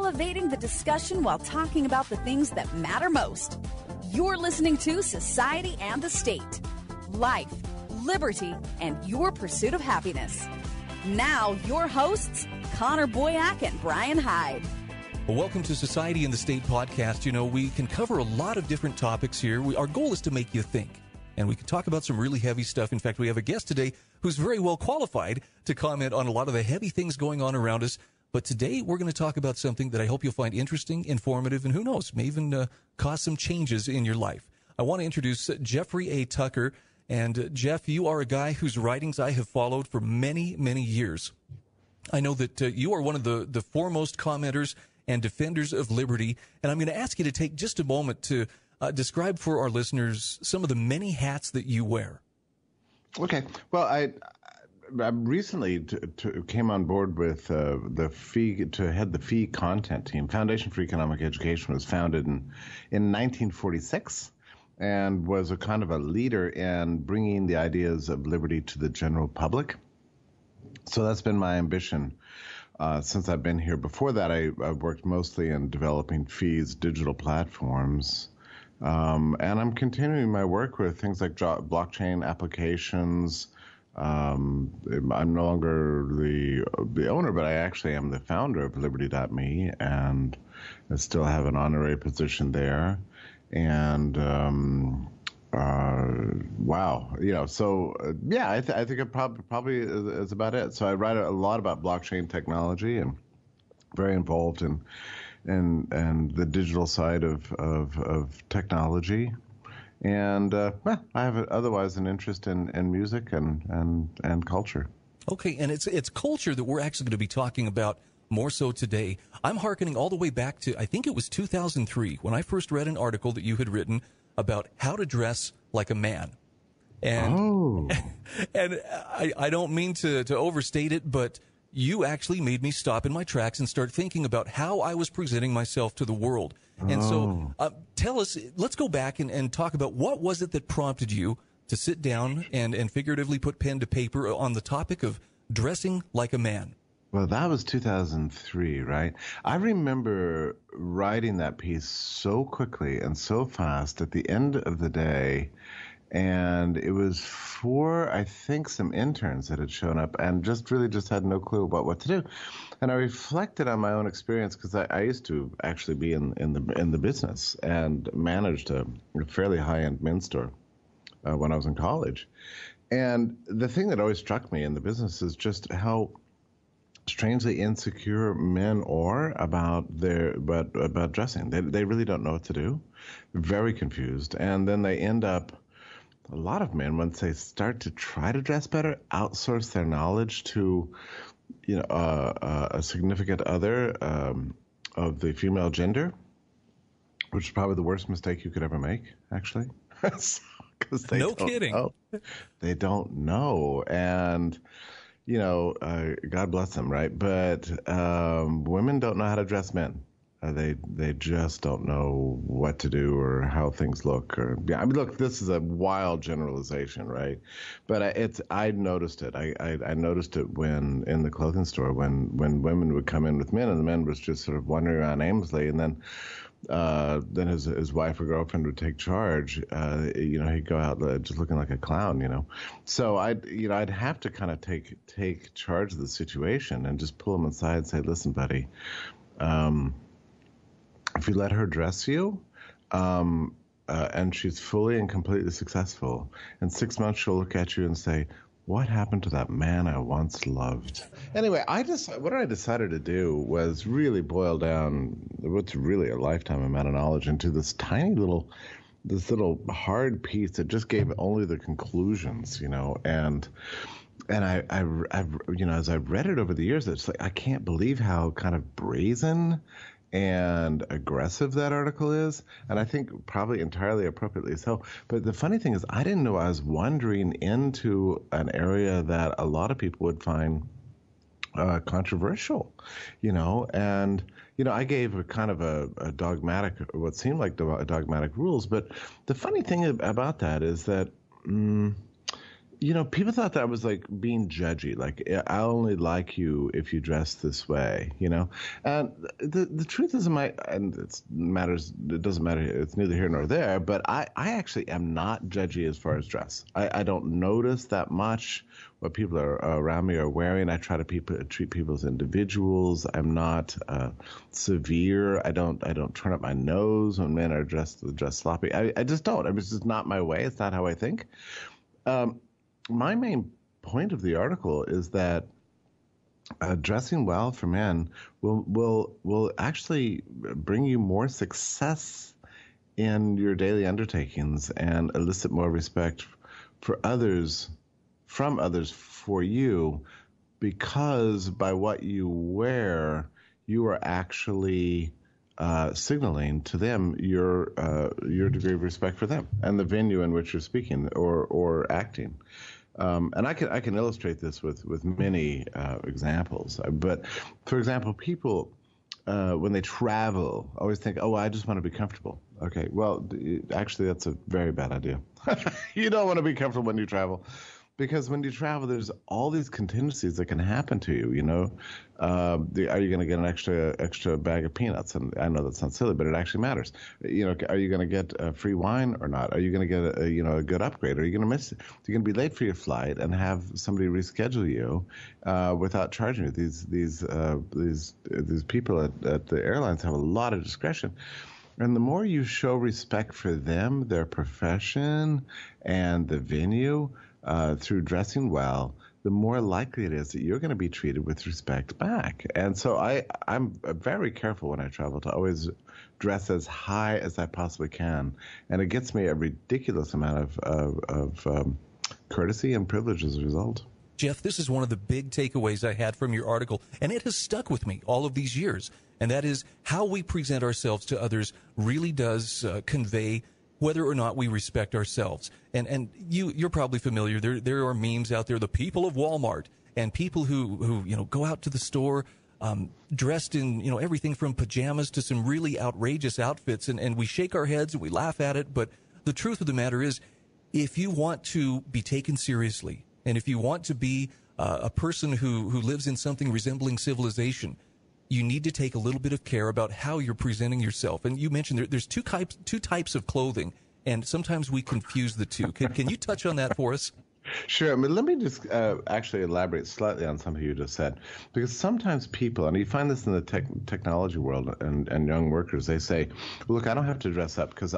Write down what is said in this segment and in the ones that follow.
elevating the discussion while talking about the things that matter most. You're listening to Society and the State, Life, Liberty, and Your Pursuit of Happiness. Now, your hosts, Connor Boyack and Brian Hyde. Well, welcome to Society and the State podcast. You know, we can cover a lot of different topics here. Our goal is to make you think, and we can talk about some really heavy stuff. In fact, we have a guest today who's very well qualified to comment on a lot of the heavy things going on around us. But today, we're going to talk about something that I hope you'll find interesting, informative, and who knows, may even cause some changes in your life. I want to introduce Jeffrey A. Tucker. And Jeff, you are a guy whose writings I have followed for many, many years. I know that you are one of the foremost commenters and defenders of liberty. And I'm going to ask you to take just a moment to describe for our listeners some of the many hats that you wear. Okay. Well, I recently came on board with the fee to head the fee content team. Foundation for Economic Education was founded in 1946. And was a kind of a leader in bringing the ideas of liberty to the general public. So that's been my ambition since I've been here. Before that, I worked mostly in developing fees, digital platforms, and I'm continuing my work with things like blockchain applications. I'm no longer the owner, but I actually am the founder of Liberty.me, and I still have an honorary position there. And wow, you know, so yeah, I think it probably is about it. So I write a lot about blockchain technology and very involved in the digital side of technology. And I have otherwise an interest in music and culture. Okay, and it's culture that we're actually going to be talking about more so today. I'm hearkening all the way back to, I think it was 2003, when I first read an article that you had written about how to dress like a man. And, and I don't mean to overstate it, but you actually made me stop in my tracks and start thinking about how I was presenting myself to the world. And so tell us, let's go back and talk about what was it that prompted you to sit down and figuratively put pen to paper on the topic of dressing like a man. Well, that was 2003, right? I remember writing that piece so quickly and so fast at the end of the day. And it was for, I think, some interns that had shown up and just had no clue about what to do. And I reflected on my own experience because I used to actually be in the business and managed a fairly high-end men's store when I was in college. And the thing that always struck me in the business is just how strangely insecure men are about dressing. They really don't know what to do. They're very confused. And then they end up, a lot of men, once they start to try to dress better, outsource their knowledge to, a significant other of the female gender, which is probably the worst mistake you could ever make, actually. Because they no kidding. They don't know. And God bless them, right? But women don't know how to dress men. They just don't know what to do or how things look. Look, this is a wild generalization, right? But I noticed it. I noticed it when in the clothing store when women would come in with men and the men was just sort of wandering around aimlessly, and then his wife or girlfriend would take charge. He'd go out just looking like a clown. So I'd have to kind of take charge of the situation and just pull him aside and say, "Listen, buddy, if you let her dress you, and she's fully and completely successful, in 6 months she'll look at you and say, 'What happened to that man I once loved?'" Anyway, what I decided to do was really boil down what's really a lifetime amount of knowledge into this little hard piece that just gave only the conclusions, and I've as I've read it over the years, it's like I can't believe how kind of brazen and aggressive that article is, and I think probably entirely appropriately so. But the funny thing is, I didn't know I was wandering into an area that a lot of people would find controversial, and I gave a kind of a dogmatic, what seemed like dogmatic rules. But the funny thing about that is that People thought that was like being judgy. Like, I only like you if you dress this way, And the truth is, and it doesn't matter. It's neither here nor there. But I actually am not judgy as far as dress. I don't notice that much what people are around me are wearing. I try to treat people as individuals. I'm not severe. I don't turn up my nose when men are dressed sloppy. I just don't. I mean, it's just not my way. It's not how I think. My main point of the article is that dressing well for men will actually bring you more success in your daily undertakings and elicit more respect from others for you, because by what you wear, you are actually signaling to them your degree of respect for them and the venue in which you're speaking or acting. And I can illustrate this with many examples. But for example, people when they travel always think, "Oh, I just want to be comfortable." Okay, well, actually, that's a very bad idea. You don't want to be comfortable when you travel. Because when you travel, there's all these contingencies that can happen to you. Are you going to get an extra bag of peanuts? And I know that sounds silly, but it actually matters. Are you going to get free wine or not? Are you going to get a good upgrade? Are you going to miss it? You're going to be late for your flight and have somebody reschedule you without charging you. These people at the airlines have a lot of discretion. And the more you show respect for them, their profession, and the venue, through dressing well, the more likely it is that you're going to be treated with respect back. And so I'm very careful when I travel to always dress as high as I possibly can. And it gets me a ridiculous amount of courtesy and privilege as a result. Jeff, this is one of the big takeaways I had from your article, and it has stuck with me all of these years. And that is how we present ourselves to others really does convey whether or not we respect ourselves. And you're probably familiar. There are memes out there, the people of Walmart, and people who go out to the store dressed in everything from pajamas to some really outrageous outfits, and we shake our heads and we laugh at it. But the truth of the matter is, if you want to be taken seriously, and if you want to be a person who lives in something resembling civilization, you need to take a little bit of care about how you're presenting yourself. And you mentioned there's two types of clothing, and sometimes we confuse the two. Can you touch on that for us? Sure. I mean, let me just actually elaborate slightly on something you just said, because sometimes people, and you find this in the technology world and young workers, they say, "Look, I don't have to dress up because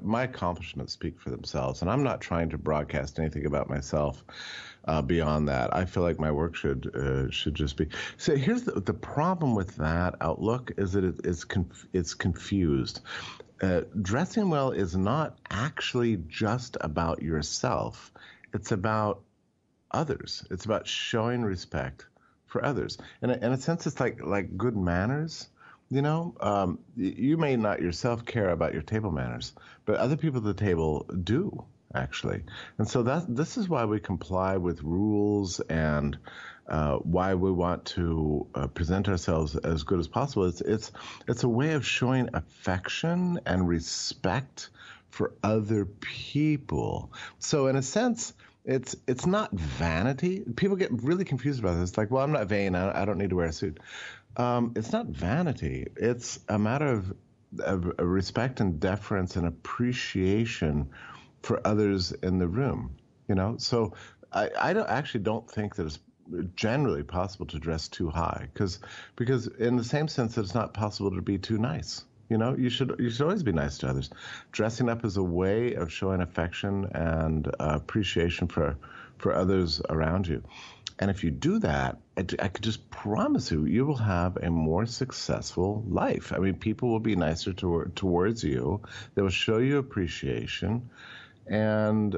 my accomplishments speak for themselves, and I'm not trying to broadcast anything about myself." Beyond that, I feel like my work should just be. So here's the problem with that outlook is that it's confused. Dressing well is not actually just about yourself. It's about others. It's about showing respect for others. And in a sense, it's like good manners. You may not yourself care about your table manners, but other people at the table do. Actually. And so this is why we comply with rules and why we want to present ourselves as good as possible. It's a way of showing affection and respect for other people. So in a sense, it's not vanity. People get really confused about this. It's like, well, I'm not vain. I don't need to wear a suit. It's not vanity. It's a matter of respect and deference and appreciation for others in the room, So I don't think that it's generally possible to dress too high, because in the same sense that it's not possible to be too nice. You should always be nice to others. Dressing up is a way of showing affection and appreciation for others around you. And if you do that, I could just promise you will have a more successful life. I mean, people will be nicer towards you. They will show you appreciation. And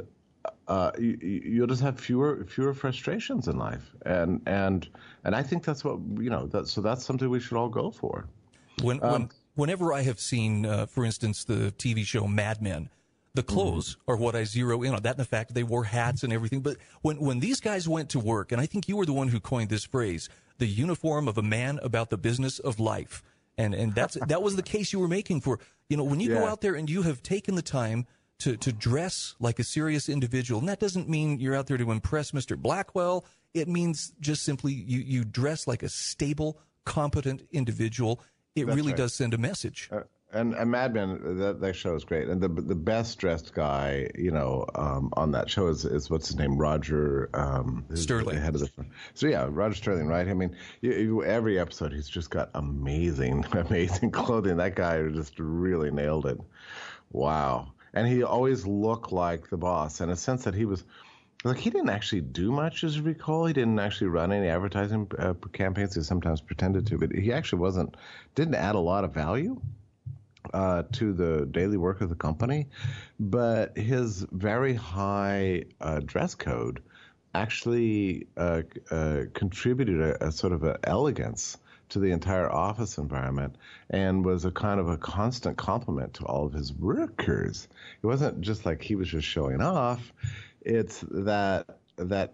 you'll just have fewer frustrations in life, and I think that's what that's something we should all go for. Whenever I have seen, for instance, the TV show Mad Men, the clothes are what I zero in on. That and the fact that they wore hats and everything. But when these guys went to work, and I think you were the one who coined this phrase, the uniform of a man about the business of life, and that was the case you were making for when you go out there and you have taken the time to dress like a serious individual. And that doesn't mean you're out there to impress Mr. Blackwell. It means just simply you dress like a stable, competent individual. It That's really right. does send a message. And Mad Men, that show is great. And the best dressed guy, on that show is what's his name, Roger Sterling. The head of so yeah, Roger Sterling, right? I mean, every episode he's just got amazing clothing. That guy just really nailed it. Wow. And he always looked like the boss, in a sense that he was. Like, he didn't actually do much, as you recall. He didn't actually run any advertising campaigns. He sometimes pretended to, but he actually didn't add a lot of value to the daily work of the company. But his very high dress code actually contributed a sort of an elegance to the entire office environment, and was a kind of a constant compliment to all of his workers. It wasn't just like he was just showing off. It's that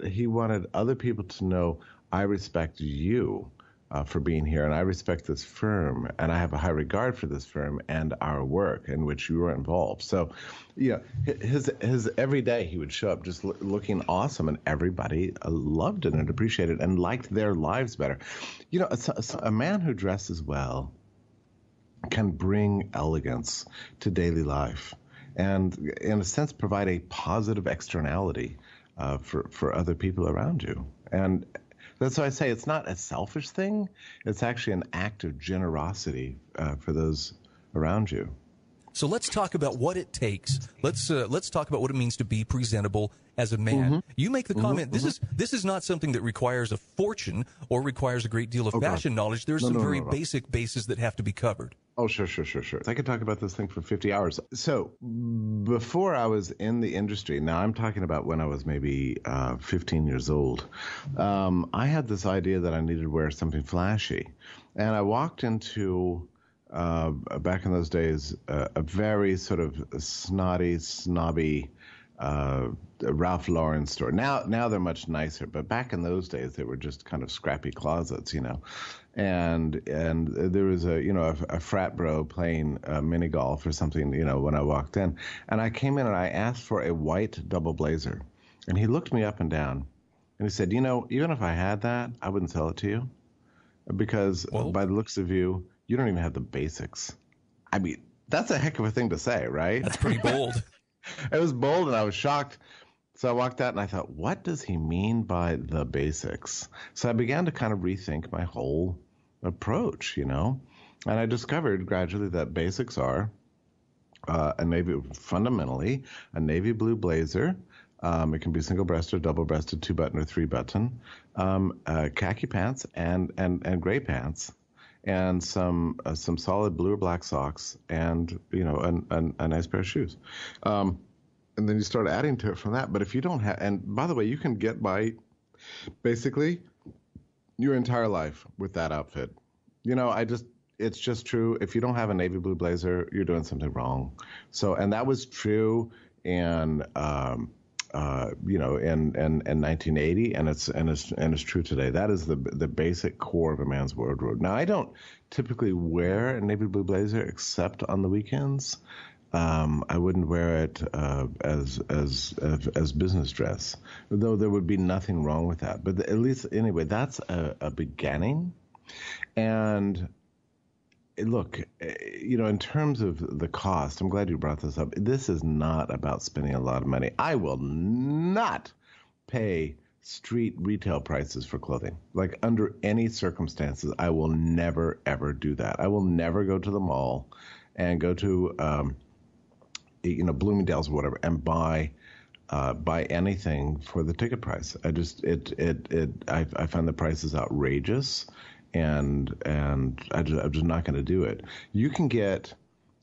he wanted other people to know, I respect you for being here, and I respect this firm, and I have a high regard for this firm and our work in which you are involved. So, yeah, his every day he would show up just looking awesome, and everybody loved it and appreciated it and liked their lives better. A man who dresses well can bring elegance to daily life, and in a sense provide a positive externality for other people around you. And that's why I say it's not a selfish thing. It's actually an act of generosity for those around you. So let's talk about what it takes. Let's talk about what it means to be presentable as a man. Mm-hmm. You make the comment, this is not something that requires a fortune or requires a great deal of fashion knowledge. There's some very basic bases that have to be covered. Oh, sure. I could talk about this thing for 50 hours. So before I was in the industry, now I'm talking about when I was maybe 15 years old, I had this idea that I needed to wear something flashy. And I walked into, back in those days, a very sort of snobby Ralph Lauren store. Now they're much nicer, but back in those days they were just kind of scrappy closets, And there was a frat bro playing mini golf or something, when I walked in, and I came in and I asked for a white double blazer, and he looked me up and down, and he said, even if I had that, I wouldn't sell it to you, because by the looks of you, you don't even have the basics. I mean, that's a heck of a thing to say, right? That's pretty bold. It was bold, and I was shocked. So I walked out and I thought, what does he mean by the basics? So I began to kind of rethink my whole approach, and I discovered gradually that basics are fundamentally a navy blue blazer. It can be single-breasted, double-breasted, 2-button, or 3-button, khaki pants and gray pants, and some solid blue or black socks, and a nice pair of shoes. And then you start adding to it from that. But if you don't have, and by the way, you can get by basically your entire life with that outfit. It's just true. If you don't have a navy blue blazer, you're doing something wrong. So, and that was true in 1980, and it's true today. That is the basic core of a man's wardrobe. Now, I don't typically wear a navy blue blazer except on the weekends. I wouldn't wear it as business dress, though there would be nothing wrong with that. But at least, anyway, that's a beginning. And look, in terms of the cost, I'm glad you brought this up. This is not about spending a lot of money. I will not pay street retail prices for clothing. Like, under any circumstances, I will never, ever do that. I will never go to the mall and go to Bloomingdale's or whatever, and buy anything for the ticket price. I find the prices outrageous, and I'm just not going to do it. You can get,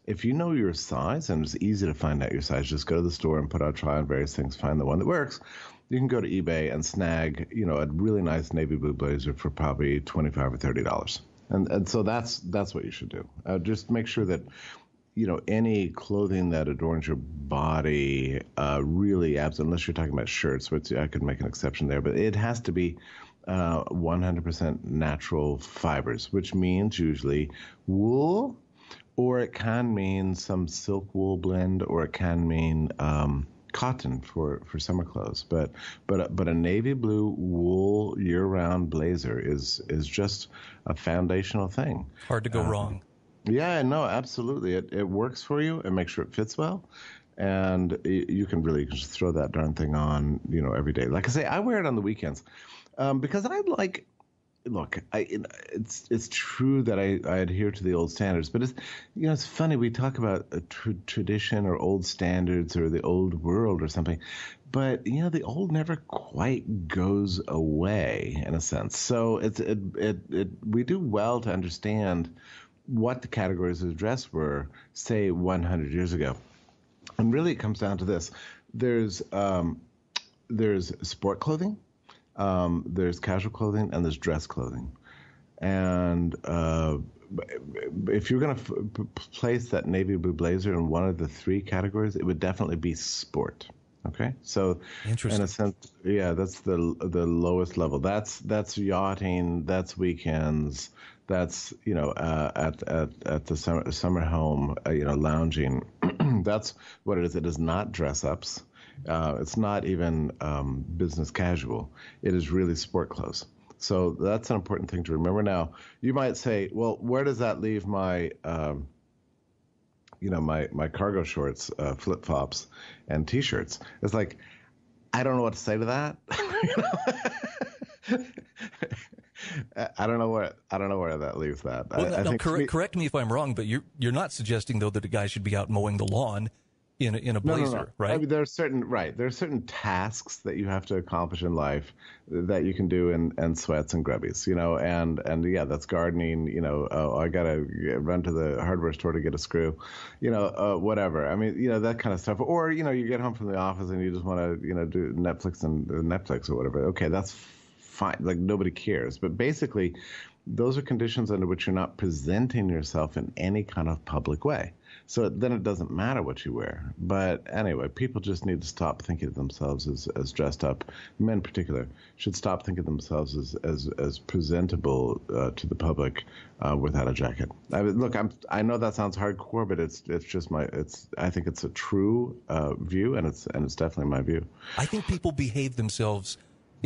if you know your size, and it's easy to find out your size, just go to the store and put out try on various things, find the one that works. You can go to eBay and snag, a really nice navy blue blazer for probably $25 or $30. And so that's what you should do. Just make sure that any clothing that adorns your body, really unless you're talking about shirts, which I could make an exception there, but it has to be 100% natural fibers, which means usually wool or it can mean some silk wool blend, or it can mean cotton for summer clothes. But a navy blue wool year-round blazer is just a foundational thing. Hard to go wrong. Yeah, no, absolutely. It works for you, and make sure it fits well. And you can really just throw that darn thing on, every day. Like I say, I wear it on the weekends because I like. Look, it's true that I adhere to the old standards, but it's funny we talk about a tradition or old standards or the old world or something, but the old never quite goes away in a sense. So we do well to understand what the categories of dress were, say 100 years ago. And really, it comes down to this: there's sport clothing, there's casual clothing, and there's dress clothing. And if you're going to place that navy blue blazer in one of the three categories, it would definitely be sport. Okay, so in a sense, yeah, that's the lowest level. That's yachting, that's weekends, that's at the summer home, lounging. That's what it is. It is not dress ups. It's not even business casual. It is really sport clothes. So that's an important thing to remember. Now, you might say, well, where does that leave my my cargo shorts, flip flops, and T-shirts? It's like, I don't know what to say to that. I don't know where that leaves that. Well, I think correct me if I'm wrong, but you're not suggesting though that a guy should be out mowing the lawn in a blazer, no. right? I mean, there are certain tasks that you have to accomplish in life that you can do in sweats and grubbies, and yeah, that's gardening. I gotta run to the hardware store to get a screw, whatever. I mean, that kind of stuff. Or you get home from the office and you just want to do Netflix or whatever. Okay, that's fine. Like, nobody cares. But basically, those are conditions under which you're not presenting yourself in any kind of public way. So then it doesn't matter what you wear. But anyway, people just need to stop thinking of themselves as dressed up. Men in particular should stop thinking of themselves as presentable to the public without a jacket. I know that sounds hardcore, but it's just I think it's a true view, and it's definitely my view. I think people behave themselves,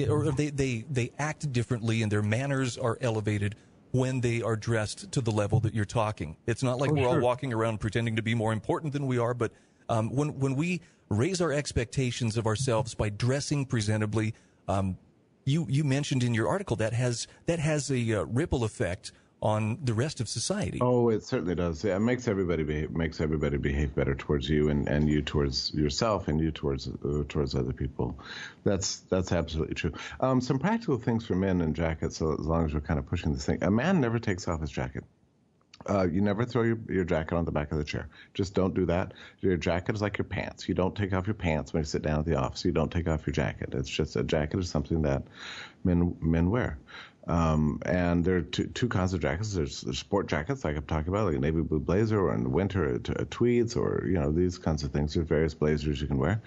or they act differently, and their manners are elevated when they are dressed to the level that you're talking. It's not like we're all walking around pretending to be more important than we are, but when we raise our expectations of ourselves by dressing presentably, you mentioned in your article that has a ripple effect on the rest of society. Oh, it certainly does. Yeah, it makes everybody behave better towards you, and you towards yourself, and you towards other people. That's absolutely true. Some practical things for men in jackets. So as long as we're kind of pushing this thing, a man never takes off his jacket. You never throw your jacket on the back of the chair. Just don't do that. Your jacket is like your pants. You don't take off your pants when you sit down at the office. You don't take off your jacket. It's just a jacket is something that men wear. And there are two kinds of jackets. There's sport jackets, like I'm talking about, like a navy blue blazer, or in the winter, tweeds, or these kinds of things. There's various blazers you can wear,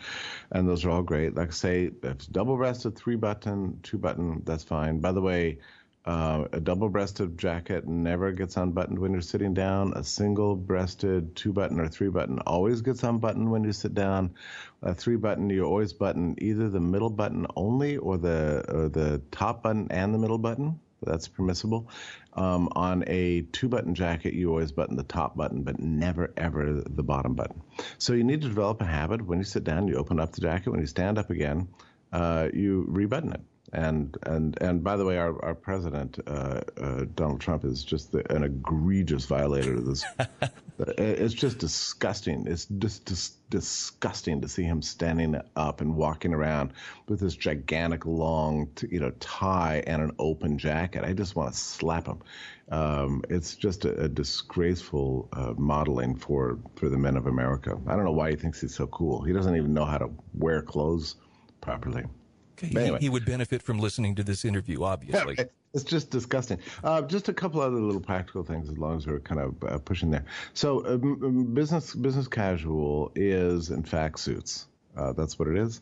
and those are all great. Like, say, if it's double-breasted, 3-button, 2-button, that's fine. By the way, a double-breasted jacket never gets unbuttoned when you're sitting down. A single-breasted 2-button or 3-button always gets unbuttoned when you sit down. A 3-button, you always button either the middle button only, or the top button and the middle button. That's permissible. On a 2-button jacket, you always button the top button, but never, ever the bottom button. So you need to develop a habit. When you sit down, you open up the jacket. When you stand up again, you rebutton it. And by the way, our president, Donald Trump, is just an egregious violator of this. It's just disgusting. It's just disgusting to see him standing up and walking around with this gigantic long, tie and an open jacket. I just want to slap him. It's just a disgraceful modeling for the men of America. I don't know why he thinks he's so cool. He doesn't even know how to wear clothes properly. Anyway. He would benefit from listening to this interview, obviously. Yeah, it's just disgusting. Just a couple other little practical things, as long as we're kind of pushing there. So business casual is, in fact, suits. That's what it is.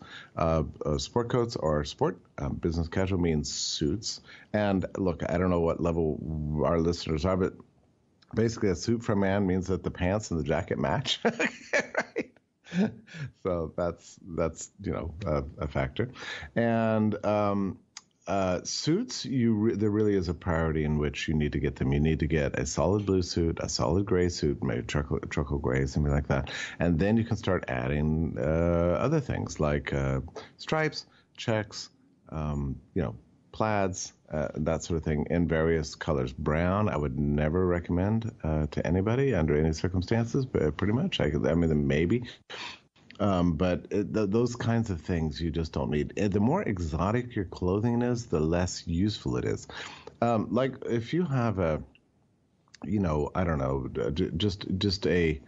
Sport coats are sport. Business casual means suits. And look, I don't know what level our listeners are, but Basically, a suit for a man means that the pants and the jacket match, right? So that's a factor, and suits there really is a priority in which you need to get them. You need to get a solid blue suit, a solid gray suit, maybe truckle gray, something like that, and then you can start adding other things like stripes, checks, plaids, that sort of thing in various colors. Brown, I would never recommend to anybody under any circumstances, but pretty much. I mean, maybe. But those kinds of things you just don't need. The more exotic your clothing is, the less useful it is. Like if you have I don't know, just a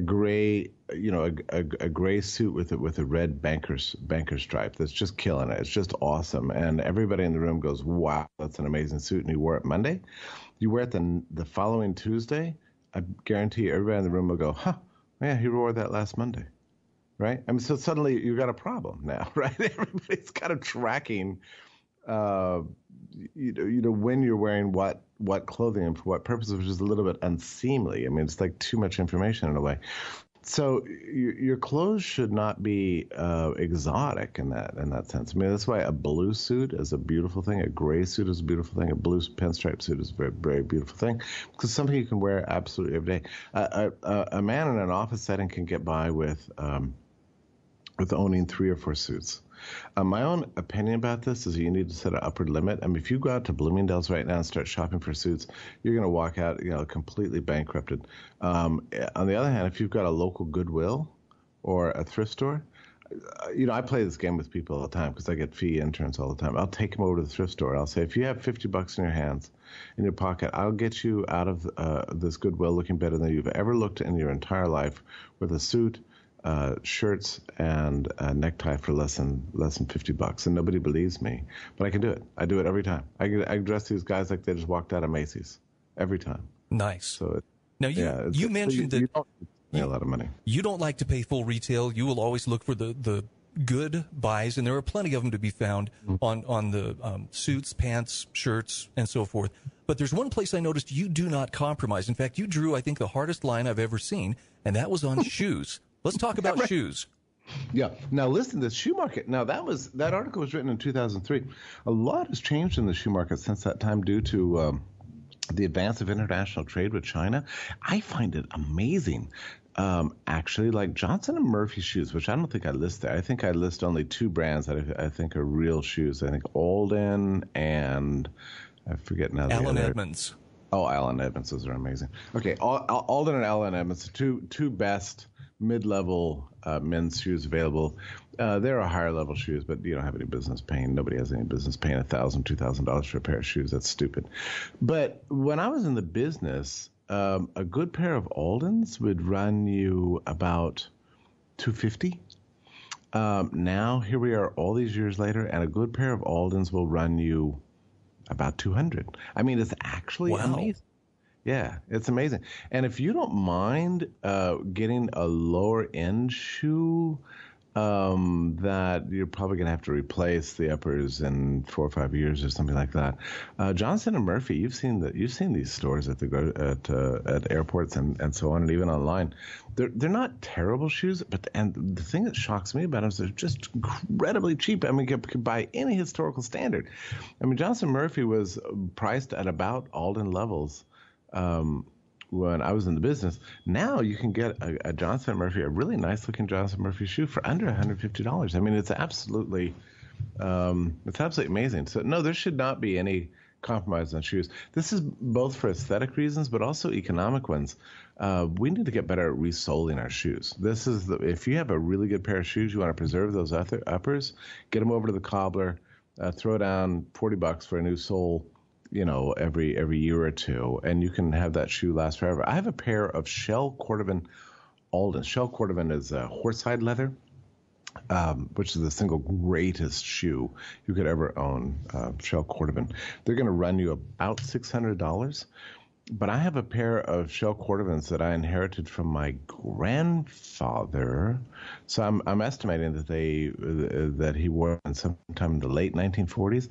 gray, a gray suit with a red banker stripe that's just killing it. It's just awesome, and everybody in the room goes, "Wow, that's an amazing suit." And you wore it Monday, you wear it the following Tuesday. I guarantee you, everybody in the room will go, "Huh, yeah, he wore that last Monday." Right? I mean, so suddenly you've got a problem now, right? Everybody's kind of tracking, when you're wearing what clothing and for what purposes, which is a little bit unseemly. I mean, it's like too much information in a way. So your clothes should not be exotic in that sense. I mean, that's why a blue suit is a beautiful thing. A gray suit is a beautiful thing. A blue pinstripe suit is a very, very beautiful thing because something you can wear absolutely every day. A man in an office setting can get by with owning 3 or 4 suits. My own opinion about this is you need to set an upward limit. I mean, if you go out to Bloomingdale's right now and start shopping for suits, you're going to walk out, completely bankrupted. On the other hand, if you've got a local Goodwill or a thrift store, I play this game with people all the time because I get fee interns all the time. I'll take them over to the thrift store. I'll say, if you have $50 in your hands, in your pocket, I'll get you out of this Goodwill looking better than you've ever looked in your entire life with a suit, shirts, and a necktie for less than $50, and nobody believes me, but I can do it. I do it every time. I dress these guys like they just walked out of Macy's every time. Nice. So now you mentioned that you don't pay a lot of money. You don't like to pay full retail. You will always look for the good buys, and there are plenty of them to be found on the suits, pants, shirts, and so forth. But there's one place I noticed you do not compromise. In fact, you drew, I think, the hardest line I've ever seen, and that was on shoes. Let's talk about shoes. Yeah. Now listen, the shoe market. Now that article was written in 2003. A lot has changed in the shoe market since that time due to the advance of international trade with China. I find it amazing. Actually, like Johnson & Murphy shoes, which I don't think I list there. I think I list only 2 brands that I think are real shoes. I think Alden and I forget now. Allen Edmonds. Oh, Allen Edmonds. Those are amazing. Okay, Alden and Allen Edmonds, two best mid-level men's shoes available. There are higher level shoes, but you don't have any business paying. Nobody has any business paying $1,000, $2,000 for a pair of shoes. That's stupid. But when I was in the business, a good pair of Aldens would run you about $250. Now here we are all these years later, and a good pair of Aldens will run you about $200. I mean, it's actually amazing. Yeah, it's amazing. And if you don't mind getting a lower end shoe that you're probably going to have to replace the uppers in 4 or 5 years or something like that, Johnson & Murphy, you've seen these stores at airports and so on, and even online. They're not terrible shoes, and the thing that shocks me about them is they're just incredibly cheap. I mean, you can buy any historical standard. I mean, Johnson & Murphy was priced at about Alden levels when I was in the business. Now you can get a Johnson & Murphy, a really nice looking Johnson & Murphy shoe for under $150. I mean, it's absolutely amazing. So no, there should not be any compromise on shoes. This is both for aesthetic reasons, but also economic ones. We need to get better at resoling our shoes. If you have a really good pair of shoes, you want to preserve those uppers, get them over to the cobbler, throw down $40 for a new sole, every year or two, and you can have that shoe last forever. I have a pair of Shell Cordovan Aldens. Shell Cordovan is horsehide leather, which is the single greatest shoe you could ever own, Shell Cordovan. They're going to run you about $600. But I have a pair of Shell Cordovans that I inherited from my grandfather. So I'm estimating that he wore them sometime in the late 1940s.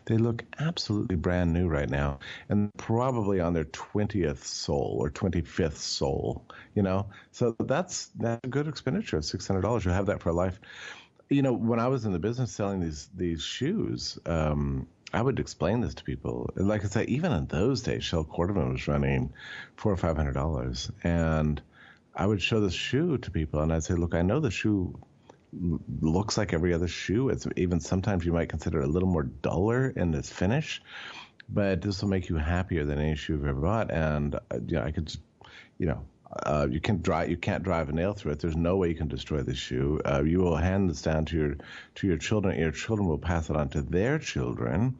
They look absolutely brand new right now, and probably on their 20th sole or 25th sole, So that's a good expenditure of $600. You'll have that for life. When I was in the business selling these shoes, I would explain this to people. Like I say, even in those days, Shell Cordovan was running $400 or $500, and I would show this shoe to people, and I'd say, look, I know the shoe looks like every other shoe. It's even sometimes you might consider it a little more duller in its finish, but this will make you happier than any shoe you've ever bought. And I could, you can't drive a nail through it. There's no way you can destroy this shoe. You will hand this down to your children. Your children will pass it on to their children.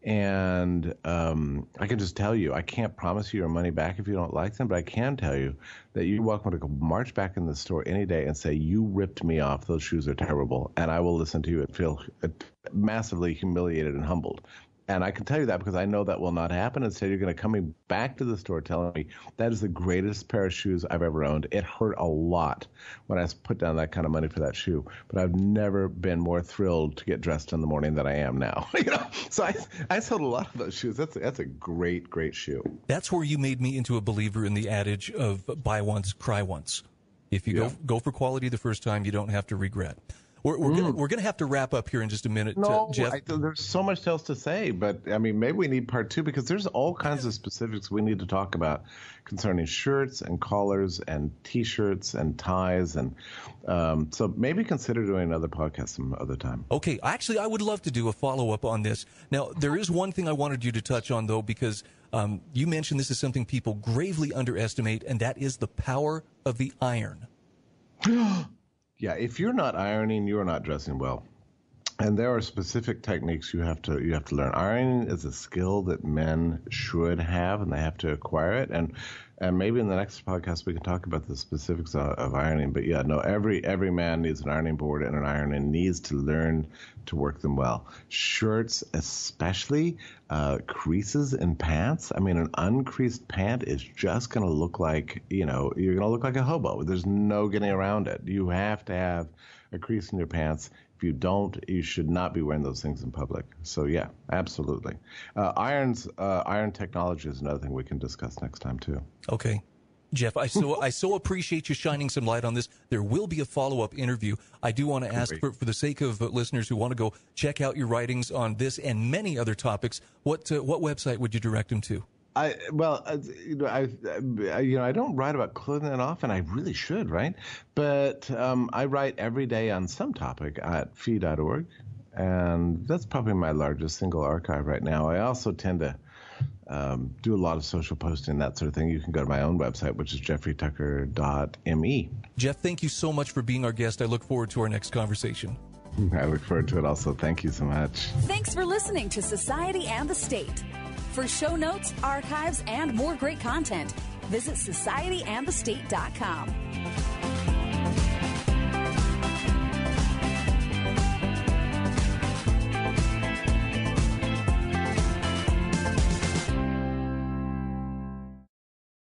And I can just tell you, I can't promise you your money back if you don't like them, but I can tell you that you're welcome to go march back in the store any day and say, you ripped me off. Those shoes are terrible. And I will listen to you and feel massively humiliated and humbled. And I can tell you that because I know that will not happen. Instead, you're going to come back to the store telling me that is the greatest pair of shoes I've ever owned. It hurt a lot when I put down that kind of money for that shoe, but I've never been more thrilled to get dressed in the morning than I am now. So I sold a lot of those shoes. That's a great, great shoe. That's where you made me into a believer in the adage of buy once, cry once. If you go for quality the first time, you don't have to regret. We're gonna have to wrap up here in just a minute, Jeff. There's so much else to say, but maybe we need part 2 because there's all kinds of specifics we need to talk about concerning shirts and collars and T-shirts and ties, and so maybe consider doing another podcast some other time. Okay, actually, I would love to do a follow-up on this. Now, there is one thing I wanted you to touch on, though, because you mentioned this is something people gravely underestimate, and that is the power of the iron. Yeah, if you're not ironing, you're not dressing well. And there are specific techniques you have to learn. Ironing is a skill that men should have, and they have to acquire it. And maybe in the next podcast we can talk about the specifics of ironing. But yeah, no, every man needs an ironing board and an iron and needs to learn to work them well. Shirts, especially creases in pants. An uncreased pant is just going to look like, you're going to look like a hobo. There's no getting around it. You have to have a crease in your pants. If you don't, you should not be wearing those things in public. So yeah, absolutely. Iron technology is another thing we can discuss next time too. Okay. Jeff, I so appreciate you shining some light on this. There will be a follow-up interview. I do want to ask, for the sake of listeners who want to go check out your writings on this and many other topics, what website would you direct them to? I don't write about clothing that often. I really should, right? But I write every day on some topic at fee.org, and that's probably my largest single archive right now. I also tend to do a lot of social posting, that sort of thing. You can go to my own website, which is jeffreytucker.me. Jeff, thank you so much for being our guest. I look forward to our next conversation. I look forward to it also. Thank you so much. Thanks for listening to Society and the State. For show notes, archives, and more great content, visit societyandthestate.com.